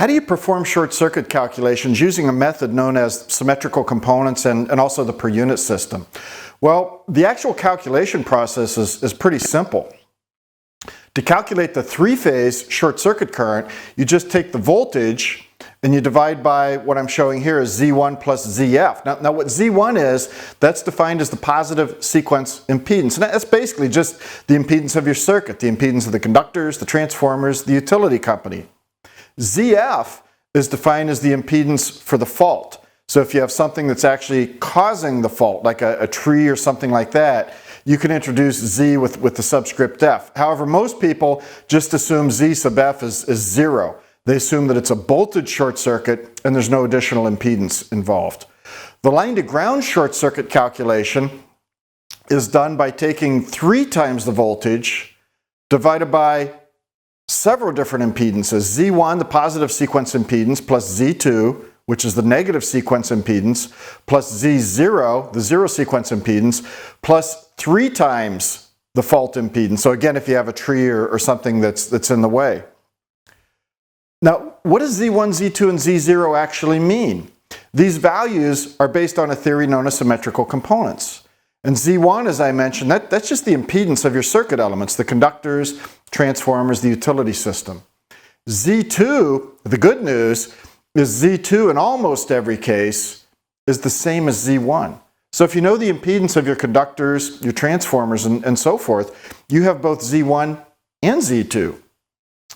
How do you perform short circuit calculations using a method known as symmetrical components and also the per unit system? Well, the actual calculation process is pretty simple. To calculate the three-phase short circuit current, you just take the voltage and you divide by what I'm showing here as Z1 plus ZF. Now what Z1 is, that's defined as the positive sequence impedance. And that's basically just the impedance of your circuit, the impedance of the conductors, the transformers, the utility company. ZF is defined as the impedance for the fault. So if you have something that's actually causing the fault, like a tree or something like that, you can introduce Z with the subscript F. However, most people just assume Z sub F is 0. They assume that it's a voltage short circuit and there's no additional impedance involved. The line to ground short circuit calculation is done by taking 3 times the voltage divided by several different impedances. Z1, the positive sequence impedance, plus Z2, which is the negative sequence impedance, plus Z0, the zero sequence impedance, plus 3 times the fault impedance. So again, if you have a tree or something that's in the way. Now, what does Z1, Z2, and Z0 actually mean? These values are based on a theory known as symmetrical components. And Z1, as I mentioned, that's just the impedance of your circuit elements, the conductors, transformers, the utility system. Z2, the good news, is Z2 in almost every case is the same as Z1. So if you know the impedance of your conductors, your transformers, and so forth, you have both Z1 and Z2.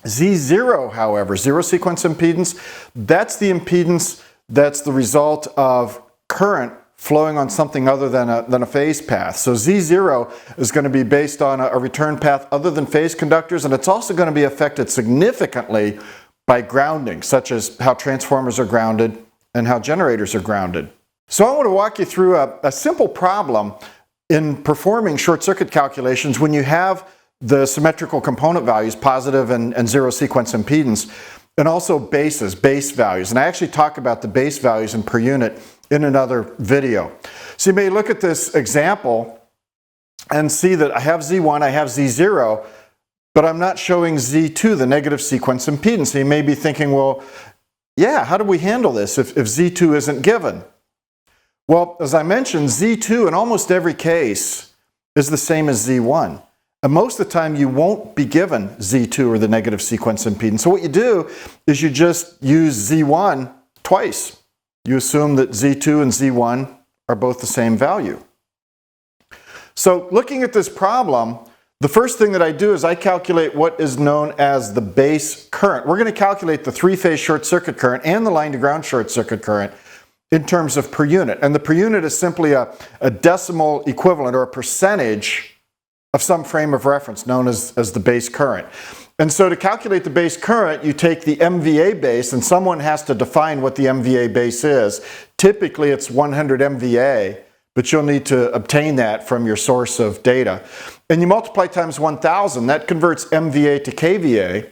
Z0, however, zero sequence impedance, that's the impedance that's the result of current flowing on something other than a phase path. So Z0 is going to be based on a return path other than phase conductors, and it's also going to be affected significantly by grounding, such as how transformers are grounded and how generators are grounded. So I want to walk you through a simple problem in performing short circuit calculations when you have the symmetrical component values, positive and zero sequence impedance, and also base values. And I actually talk about the base values in per unit in another video. So you may look at this example and see that I have Z1, I have Z0, but I'm not showing Z2, the negative sequence impedance. So you may be thinking, well, yeah, how do we handle this if Z2 isn't given? Well, as I mentioned, Z2 in almost every case is the same as Z1. And most of the time you won't be given Z2 or the negative sequence impedance. So what you do is you just use Z1 twice. You assume that Z2 and Z1 are both the same value. So looking at this problem, the first thing that I do is I calculate what is known as the base current. We're going to calculate the three-phase short circuit current and the line to ground short circuit current in terms of per unit. And the per unit is simply a decimal equivalent or a percentage of some frame of reference known as the base current. And so to calculate the base current, you take the MVA base, and someone has to define what the MVA base is. Typically it's 100 MVA, but you'll need to obtain that from your source of data. And you multiply times 1000, that converts MVA to kVA,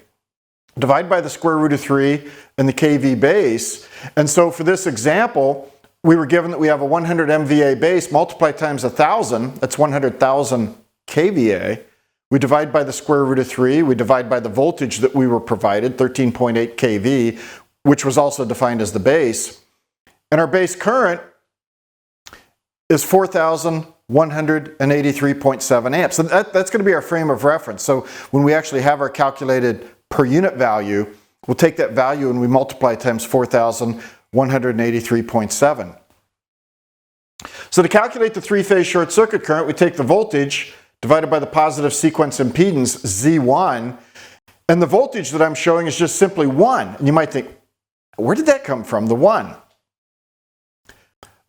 divide by the square root of 3 and the kV base. And so for this example, we were given that we have a 100 MVA base, multiply times 1000, that's 100,000 kVA. We divide by the square root of 3, we divide by the voltage that we were provided, 13.8 kV, which was also defined as the base. And our base current is 4,183.7 amps. So that's going to be our frame of reference. So when we actually have our calculated per unit value, we'll take that value and we multiply times 4,183.7. So to calculate the three-phase short circuit current, we take the voltage divided by the positive sequence impedance, Z1, and the voltage that I'm showing is just simply 1. And you might think, where did that come from, the 1?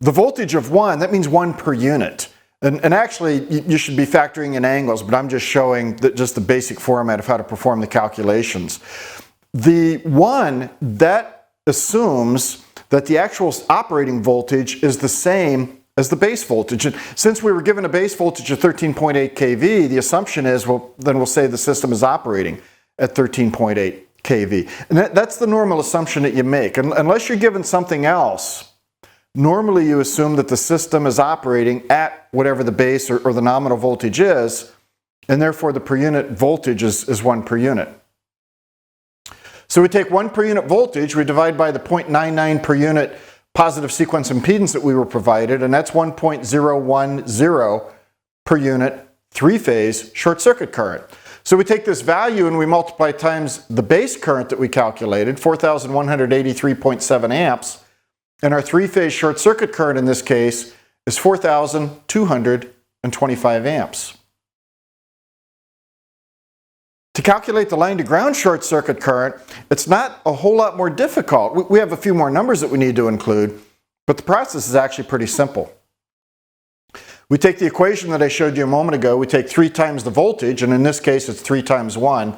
The voltage of 1, that means 1 per unit. And actually, you should be factoring in angles, but I'm just showing just the basic format of how to perform the calculations. The 1, that assumes that the actual operating voltage is the same as the base voltage. And since we were given a base voltage of 13.8 kV, the assumption is, well, then we'll say the system is operating at 13.8 kV. And that's the normal assumption that you make. Unless you're given something else, normally you assume that the system is operating at whatever the base or the nominal voltage is, and therefore the per unit voltage is 1 per unit. So we take 1 per unit voltage, we divide by the 0.99 per unit positive sequence impedance that we were provided, and that's 1.010 per unit three-phase short circuit current. So we take this value and we multiply times the base current that we calculated, 4,183.7 amps, and our three-phase short circuit current in this case is 4,225 amps. To calculate the line to ground short circuit current, it's not a whole lot more difficult. We have a few more numbers that we need to include, but the process is actually pretty simple. We take the equation that I showed you a moment ago, we take 3 times the voltage, and in this case it's 3 times 1.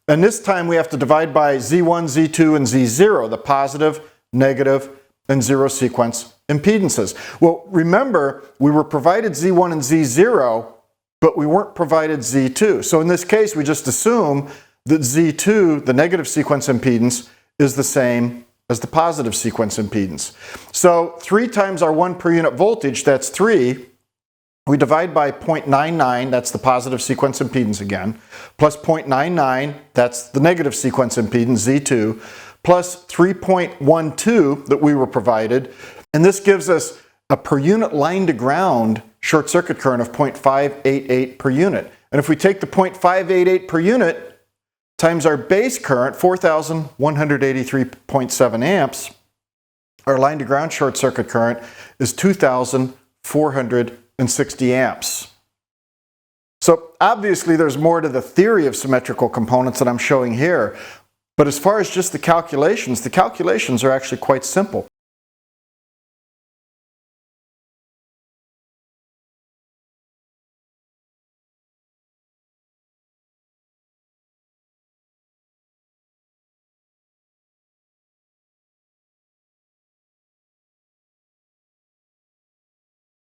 And this time we have to divide by Z1, Z2, and Z0, the positive, negative, and zero sequence impedances. Well, remember, we were provided Z1 and Z0, but we weren't provided Z2. So in this case, we just assume that Z2, the negative sequence impedance, is the same as the positive sequence impedance. So 3 times our 1 per unit voltage, that's 3. We divide by 0.99, that's the positive sequence impedance again, plus 0.99, that's the negative sequence impedance, Z2, plus 3.12 that we were provided. And this gives us a per unit line to ground short circuit current of 0.588 per unit. And if we take the 0.588 per unit times our base current, 4,183.7 amps, our line to ground short circuit current is 2,460 amps. So obviously there's more to the theory of symmetrical components that I'm showing here. But as far as just the calculations are actually quite simple.